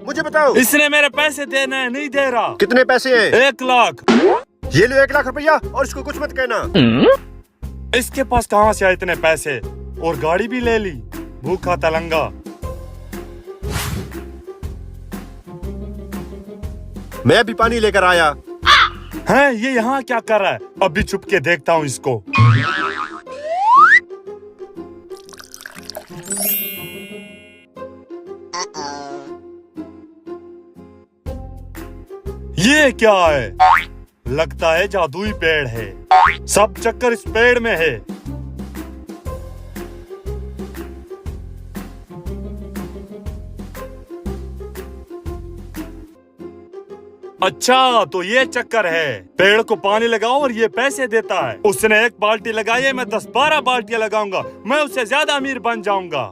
मुझे बताओ। इसने मेरे पैसे देना है, नहीं दे रहा। कितने पैसे हैं? 1 लाख। ये लो 1 लाख रुपया और इसको कुछ मत कहना। इसके पास कहाँ से आए इतने पैसे, और गाड़ी भी ले ली, भूखा तलंगा। मैं अभी पानी लेकर आया। हैं, ये यहाँ क्या कर रहा है? अभी छुप के देखता हूँ इसको। ये क्या है? लगता है जादुई पेड़ है। सब चक्कर इस पेड़ में है। अच्छा, तो ये चक्कर है। पेड़ को पानी लगाओ और ये पैसे देता है। उसने 1 बाल्टी लगाई है, मैं 10-12 बाल्टियां लगाऊंगा। मैं उससे ज्यादा अमीर बन जाऊंगा।